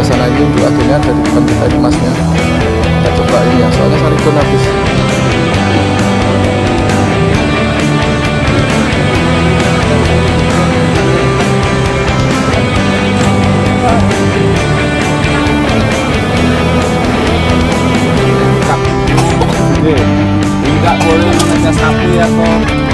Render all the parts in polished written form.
suasana ini untuk akhirnya dari depan kita ini masnya. Kita coba ini ya, soalnya sarikon habis. Tidak boleh namanya sapi ya kok.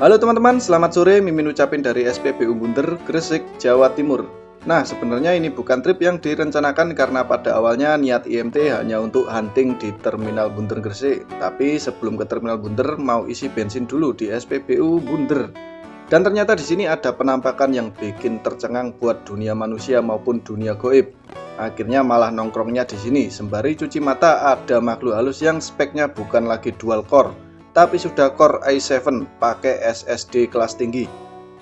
Halo teman-teman, selamat sore. Mimin ucapin dari SPBU Bunder, Gresik, Jawa Timur. Nah, sebenarnya ini bukan trip yang direncanakan karena pada awalnya niat IMT hanya untuk hunting di Terminal Bunder Gresik. Tapi sebelum ke Terminal Bunder mau isi bensin dulu di SPBU Bunder. Dan ternyata di sini ada penampakan yang bikin tercengang buat dunia manusia maupun dunia goib. Akhirnya malah nongkrongnya di sini sembari cuci mata ada makhluk halus yang speknya bukan lagi dual core, tapi sudah Core i7 pakai SSD kelas tinggi.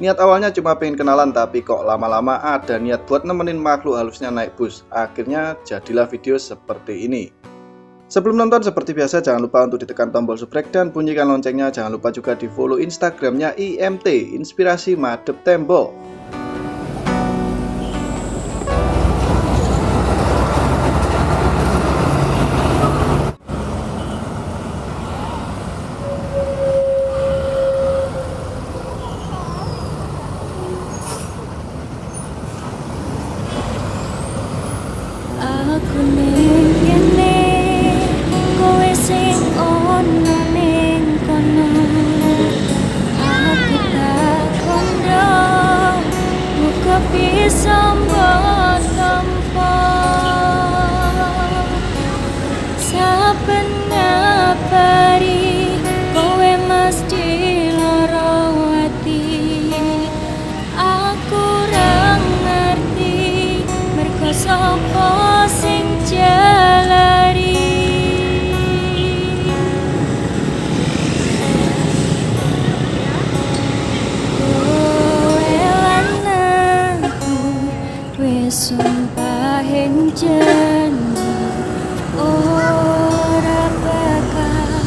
Niat awalnya cuma pengen kenalan, tapi kok lama-lama ada niat buat nemenin makhluk halusnya naik bus. Akhirnya jadilah video seperti ini. Sebelum nonton seperti biasa jangan lupa untuk ditekan tombol subscribe dan bunyikan loncengnya. Jangan lupa juga di follow Instagramnya IMT, Inspirasi Madep Tembok. Aku ning kene, kowe sing ono ning kono. Aku tak kondo, muga bisa mbok tampa. Saben ngabari, kowe mesti lara ati. Aku ora ngerti, mergo sapa sing jalari. Kowe lan aku wis sumpahin janji ora bakal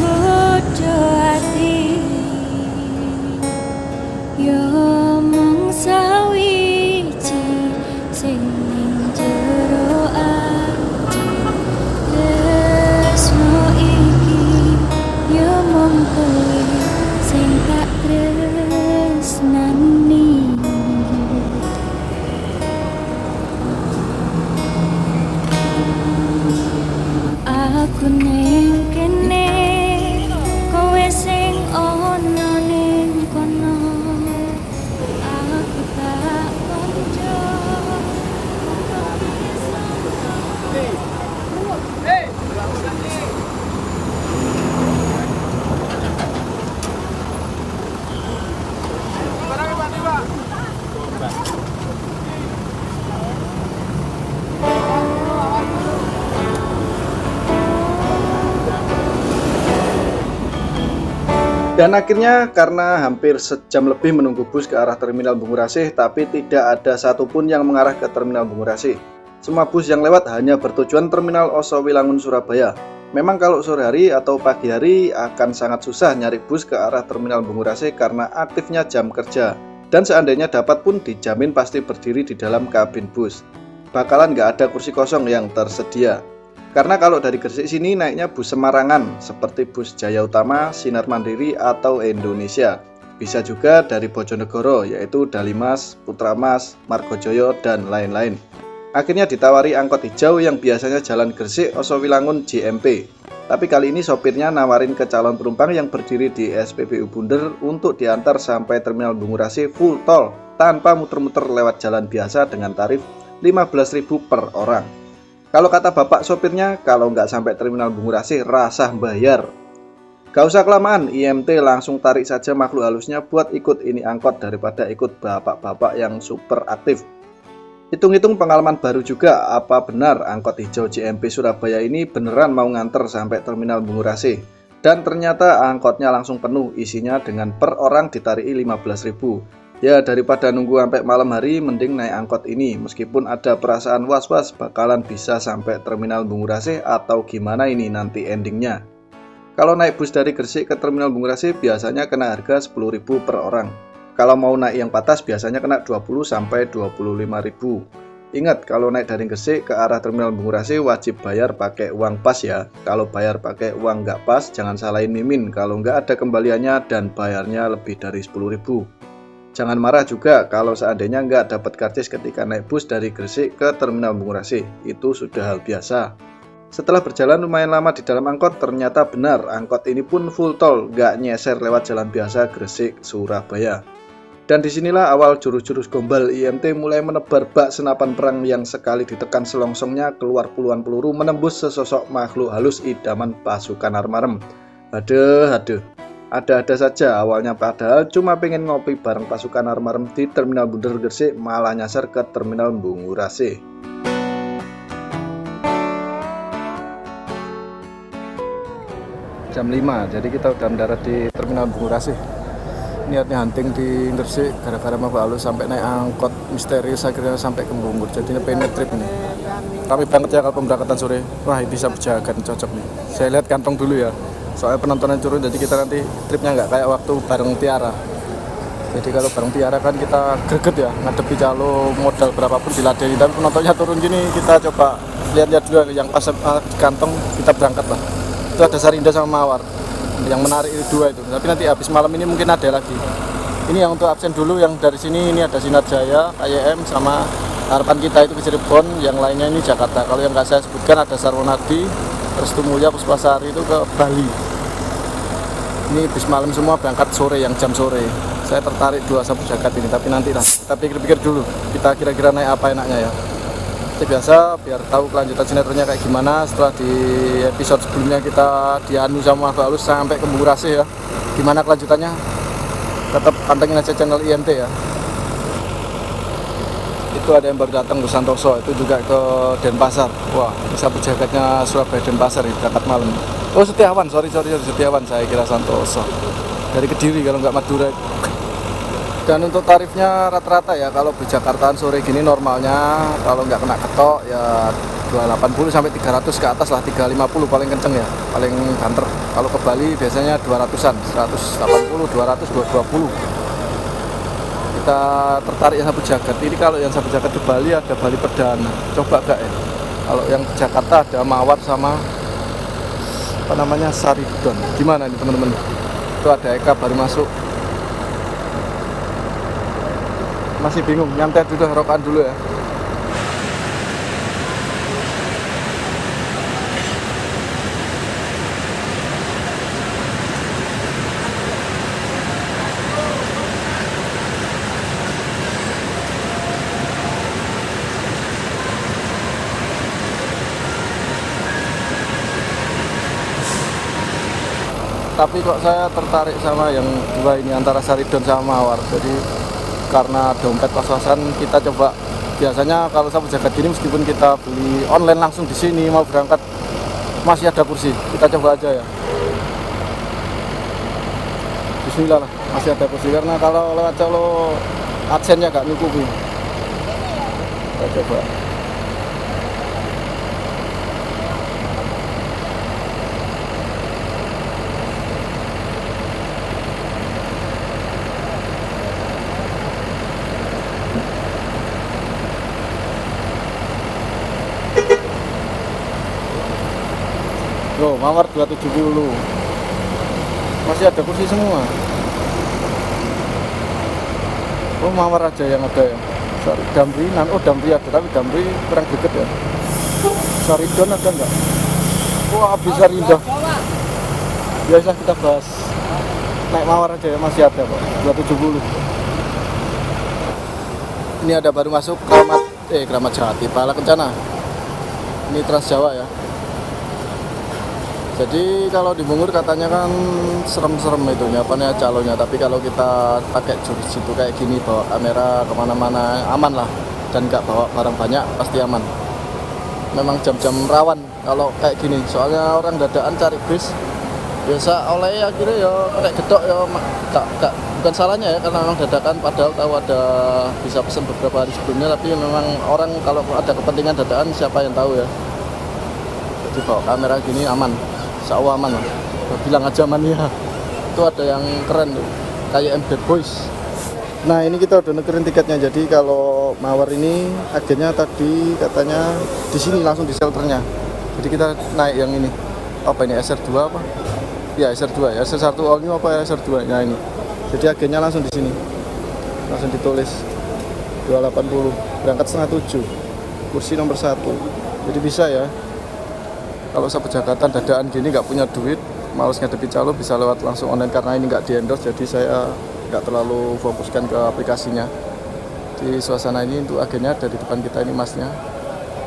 bodo ati. Yo mung sawiji sing ning jero ati. Tresno iki yo mung kowe sing tak tresnani. Aku ning kene, kowe sing ono ning kono. Aku tak konco. Dan akhirnya karena hampir sejam lebih menunggu bus ke arah Terminal Bungurasih, tapi tidak ada satupun yang mengarah ke Terminal Bungurasih. Semua bus yang lewat hanya bertujuan Terminal Osowilangun Surabaya. Memang kalau sore hari atau pagi hari akan sangat susah nyari bus ke arah Terminal Bungurasih karena aktifnya jam kerja. Dan seandainya dapat pun dijamin pasti berdiri di dalam kabin bus. Bakalan nggak ada kursi kosong yang tersedia. Karena kalau dari Gresik sini naiknya bus Semarangan seperti bus Jaya Utama, Sinar Mandiri, atau Indonesia. Bisa juga dari Bojonegoro yaitu Dalimas, Putramas, Margojoyo, dan lain-lain. Akhirnya ditawari angkot hijau yang biasanya jalan Gresik Osowilangun JMP. Tapi kali ini sopirnya nawarin ke calon penumpang yang berdiri di SPBU Bunder untuk diantar sampai Terminal Bungurasi full tol tanpa muter-muter lewat jalan biasa dengan tarif 15.000 per orang. Kalau kata bapak sopirnya, kalau nggak sampai Terminal Bungurasi rasah bayar. Gak usah kelamaan, IMT langsung tarik saja makhluk halusnya buat ikut ini angkot daripada ikut bapak-bapak yang super aktif. Hitung-hitung pengalaman baru juga, apa benar angkot hijau JMP Surabaya ini beneran mau nganter sampai Terminal Bungurasi? Dan ternyata angkotnya langsung penuh, isinya dengan per orang ditariki 15.000. Ya daripada nunggu sampai malam hari, mending naik angkot ini. Meskipun ada perasaan was-was bakalan bisa sampai Terminal Bungurasi atau gimana ini nanti endingnya. Kalau naik bus dari Gresik ke Terminal Bungurasi biasanya kena harga 10.000 per orang. Kalau mau naik yang patas biasanya kena 20 sampai 25.000. Ingat, kalau naik dari Gresik ke arah Terminal Bungurasi wajib bayar pakai uang pas ya. Kalau bayar pakai uang nggak pas, jangan salahin Mimin kalau nggak ada kembaliannya dan bayarnya lebih dari 10.000. Jangan marah juga kalau seandainya nggak dapat karcis ketika naik bus dari Gresik ke Terminal Bungurasi. Itu sudah hal biasa. Setelah berjalan lumayan lama di dalam angkot, ternyata benar angkot ini pun full tol, nggak nyeser lewat jalan biasa Gresik Surabaya. Dan disinilah awal jurus-jurus gombal IMT mulai menebar bak senapan perang yang sekali ditekan selongsongnya keluar puluhan peluru menembus sesosok makhluk halus idaman pasukan Armarem. Aduh, ada-ada saja awalnya padahal cuma pengen ngopi bareng pasukan Armarem di Terminal Bunder Gresik malah nyasar ke Terminal Bungurasi. Jam 5, jadi kita udah mendarat di Terminal Bungurasi. Niatnya hunting di Gresik gara-gara mabuk halus sampai naik angkot misterius akhirnya sampai ke Bunggur. Jadi pengen trip ini. Rame banget ya kalau pemberangkatan sore. Wah, ini bisa berjaga cocok nih. Saya lihat kantong dulu ya. Soalnya penontonnya turun, jadi kita nanti tripnya nggak kayak waktu bareng Tiara. Jadi kalau bareng Tiara kan kita greget ya, ngadepi calo modal berapapun diladeni. Tapi penontonnya turun gini, kita coba lihat-lihat dulu yang pas di kantong, kita berangkat lah. Itu ada Sarinda sama Mawar. Yang menarik itu 2 itu, tapi nanti habis malam ini mungkin ada lagi. Ini yang untuk absen dulu, yang dari sini ini ada Sinar Jaya, KYM sama harapan kita itu ke Cirebon, yang lainnya ini Jakarta. Kalau yang nggak saya sebutkan ada Sarwonadi, Restu Mulya, Puspasari itu ke Bali. Ini bis malam semua berangkat sore, yang jam sore. Saya tertarik 2 sapu jagat ini, tapi nanti lah. Kita pikir-pikir dulu, kita kira-kira naik apa enaknya ya. Biasa biar tahu kelanjutan sinetronnya kayak gimana setelah di episode sebelumnya kita dianu sama makhluk halus sampai ke Bungurasi ya. Gimana kelanjutannya? Tetap pantengin aja channel IMT ya. Itu ada yang baru datang ke Santoso, itu juga ke Denpasar. Wah, bisa berjagatnya Surabaya Denpasar ini berangkat malam. Oh, Setiawan, sorry Setiawan, saya kira Santoso. Dari Kediri kalau nggak Madura. Dan untuk tarifnya rata-rata ya, kalau di Jakartaan sore gini normalnya kalau nggak kena ketok ya 280 sampai 300 ke atas lah, 350 paling kenceng ya, paling banter. Kalau ke Bali biasanya 200-an, 180, 200, 220. Kita tertarik yang sapu jagat. Ini kalau yang sapu jagat di Bali ada Bali Perdana. Coba gak ya? Kalau yang di Jakarta ada Mawar sama apa namanya Saridon. Gimana nih teman-teman? Itu ada Eka baru masuk. Masih bingung, nyantai dulu, rokokan dulu ya. Tapi kok saya tertarik sama yang 2 ini, antara Saridon sama Mawar. Jadi karena dompet pas-pasan kita coba. Biasanya kalau sapu jagat gini meskipun kita beli online langsung di sini mau berangkat masih ada kursi. Kita coba aja ya. Bismillah lah, masih ada kursi karena kalau lewat calo adsennya gak nyukupi. Kita coba. Loh, Mawar 270. Masih ada kursi semua. Oh, Mawar aja yang ada ya. Damri, Damri ada, tapi Damri kurang deket ya. Saridon ada enggak? Wah, bisa Indah. Biasa kita bahas naik mawar aja ya, masih ada kok, 270. Ini ada baru masuk Kramat Jati, Pala Kencana. Ini Trans Jawa ya. Jadi kalau di Bungur katanya kan serem-serem itu nyapannya calonnya, tapi kalau kita pakai jurus itu kayak gini, bawa kamera kemana-mana aman lah, dan nggak bawa barang banyak pasti aman. Memang jam-jam rawan kalau kayak gini, soalnya orang dadakan cari bis biasa oleh akhirnya ya kayak gedok ya, bukan salahnya ya, karena memang dadakan, padahal tahu ada bisa pesan beberapa hari sebelumnya, tapi memang orang kalau ada kepentingan dadakan siapa yang tahu ya. Jadi bawa kamera gini aman, insya-Allah aman lah. Bilang aja mania. Itu ada yang keren tuh, kayak Bad Boys. Nah ini kita udah nukerin tiketnya. Jadi kalau mawar ini agennya tadi katanya di sini langsung di shelternya. Jadi kita naik yang ini. Apa ini, SR2 apa? Ya SR2 ya, SR1 all new apa ya, SR2. Nah ini. Jadi agennya langsung di sini. Langsung ditulis 280, berangkat setengah 7. Kursi nomor 1. Jadi bisa ya. Kalau saya pejakatan dadaan gini nggak punya duit, males ngadepi calo, bisa lewat langsung online, karena ini nggak di endorse, jadi saya nggak terlalu fokuskan ke aplikasinya. Di suasana ini untuk agennya ada di depan kita ini masnya.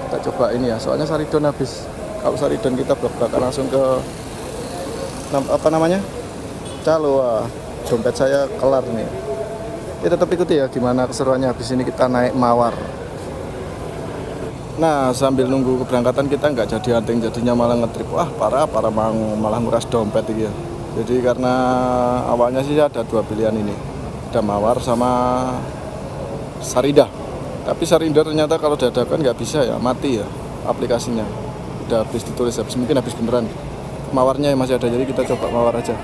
Kita coba ini ya, soalnya Saridon habis. Kalau Saridon kita belak-belakan langsung ke apa namanya, calo. Wah, dompet saya kelar nih. Kita tetap ikuti ya gimana keseruannya. Habis ini kita naik mawar. Nah sambil nunggu keberangkatan kita nggak jadi hunting, jadinya malah ngetrip. Wah parah malah nguras dompet gitu ya. Jadi karena awalnya sih ada dua pilihan ini, ada mawar sama Sarida. Tapi Sarida ternyata kalau dadakan nggak bisa ya, mati ya aplikasinya. Udah habis ditulis, mungkin habis beneran. Mawarnya masih ada, jadi kita coba mawar aja.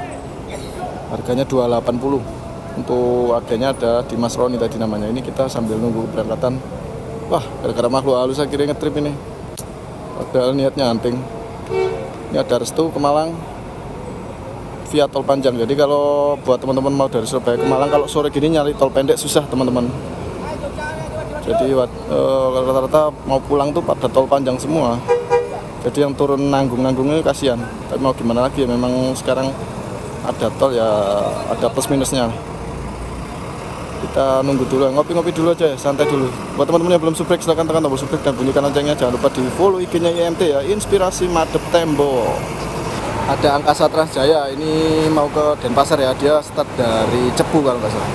Harganya 280. Untuk agennya ada di Mas Roni tadi namanya. Ini kita sambil nunggu keberangkatan. Wah, gara-gara makhluk halus akhirnya ngetrip ini. Padahal niatnya hunting. Ini ada restu ke Malang via tol panjang. Jadi kalau buat teman-teman mau dari Surabaya ke Malang, kalau sore gini nyari tol pendek susah teman-teman. Jadi rata-rata mau pulang tuh pada tol panjang semua. Jadi yang turun nanggung-nanggungnya kasihan. Tapi mau gimana lagi ya, memang sekarang ada tol ya, ada plus minusnya. Kita nunggu dulu, ngopi-ngopi dulu aja ya, santai dulu. Buat teman-teman yang belum subscribe, silahkan tekan tombol subscribe dan bunyikan loncengnya. Jangan lupa di follow IG-nya IMT ya, Inspirasi Madep Tembo. Ada Angkasa Transjaya, ini mau ke Denpasar ya, dia start dari Cepu kalau nggak salah.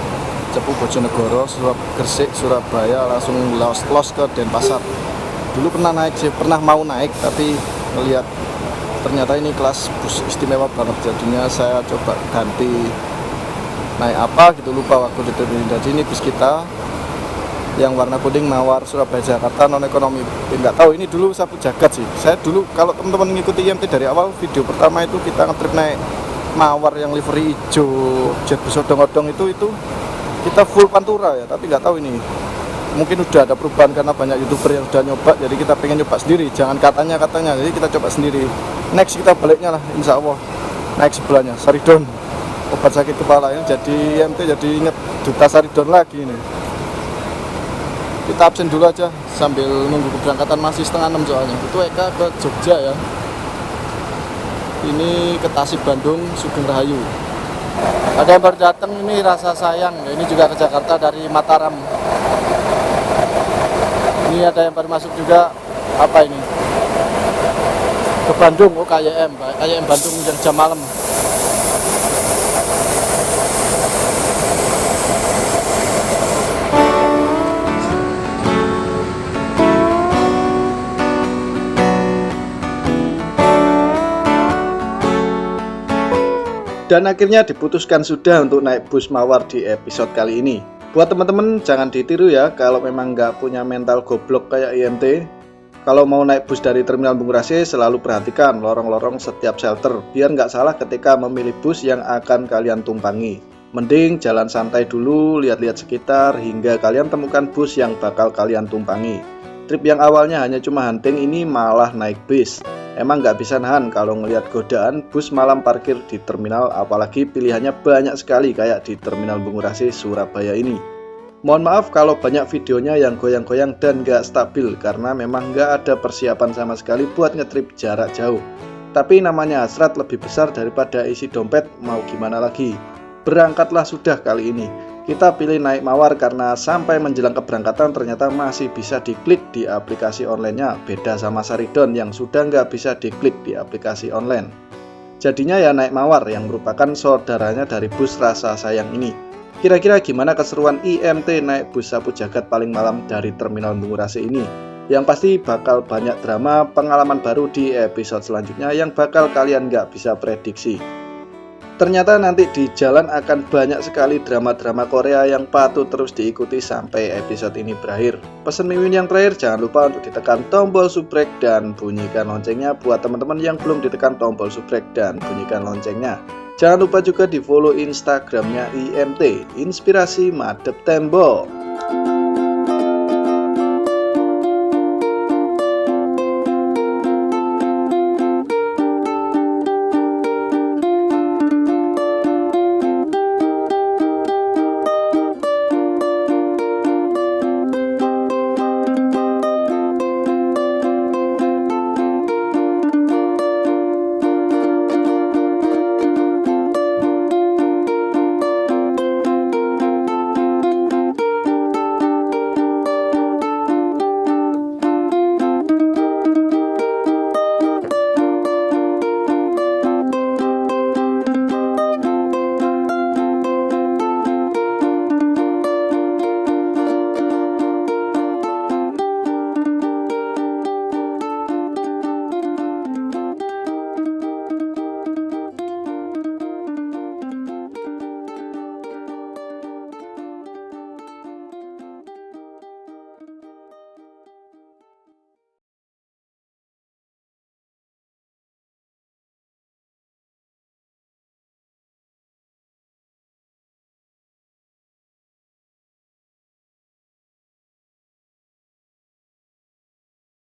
Cepu, Bojonegoro, Gresik, Surabaya, langsung los ke Denpasar. Dulu pernah mau naik, tapi melihat ternyata ini kelas bus istimewa banget, jadinya saya coba ganti naik apa gitu, lupa waktu ditemuin. Jadi ini bus kita yang warna kuning, mawar Surabaya Jakarta non ekonomi. Nggak tahu ini dulu sapu jagat sih. Saya dulu kalau teman-teman mengikuti IMT dari awal, video pertama itu kita ngetrip naik mawar yang livery hijau, jet bus odong-odong itu kita full pantura ya. Tapi nggak tahu ini mungkin udah ada perubahan karena banyak youtuber yang udah nyoba, jadi kita pengen nyoba sendiri, jangan katanya, jadi kita coba sendiri. Next kita baliknya lah, insya Allah naik sebelahnya Saridon, obat sakit kepala. Ini jadi IMT jadi inget duta Saridon lagi ini. Kita absen dulu aja sambil nunggu keberangkatan, masih setengah 6 soalnya. Itu Eka ke Jogja ya, ini ke Tasik, Bandung, Sugeng Rahayu. Ada yang baru datang ini Rasa Sayang, ini juga ke Jakarta dari Mataram. Ini ada yang baru masuk juga, apa ini, ke Bandung, oh KYM Bandung yang jam malam. Dan akhirnya diputuskan sudah untuk naik bus mawar di episode kali ini. Buat teman-teman jangan ditiru ya, kalau memang nggak punya mental goblok kayak IMT. Kalau mau naik bus dari Terminal Bungur-Aceh, selalu perhatikan lorong-lorong setiap shelter, biar nggak salah ketika memilih bus yang akan kalian tumpangi. Mending jalan santai dulu, lihat-lihat sekitar, hingga kalian temukan bus yang bakal kalian tumpangi. Trip yang awalnya hanya cuma hunting ini malah naik bis. Emang nggak bisa nahan kalau ngelihat godaan bus malam parkir di terminal, apalagi pilihannya banyak sekali kayak di Terminal Bungur-Aceh Surabaya ini. Mohon maaf kalau banyak videonya yang goyang-goyang dan gak stabil karena memang gak ada persiapan sama sekali buat ngetrip jarak jauh. Tapi namanya hasrat lebih besar daripada isi dompet, mau gimana lagi. Berangkatlah sudah kali ini. Kita pilih naik mawar karena sampai menjelang keberangkatan ternyata masih bisa diklik di aplikasi online-nya. Beda sama Saridon yang sudah nggak bisa diklik di aplikasi online. Jadinya ya naik mawar yang merupakan saudaranya dari bus Rasa Sayang ini. Kira-kira gimana keseruan IMT naik bus sapu jagat paling malam dari Terminal Bungurasi ini? Yang pasti bakal banyak drama pengalaman baru di episode selanjutnya yang bakal kalian nggak bisa prediksi. Ternyata nanti di jalan akan banyak sekali drama-drama Korea yang patut terus diikuti sampai episode ini berakhir. Pesan Mimin yang terakhir, jangan lupa untuk ditekan tombol subrek dan bunyikan loncengnya buat teman-teman yang belum ditekan tombol subrek dan bunyikan loncengnya. Jangan lupa juga di follow Instagramnya IMT, Inspirasi Madep Tembok.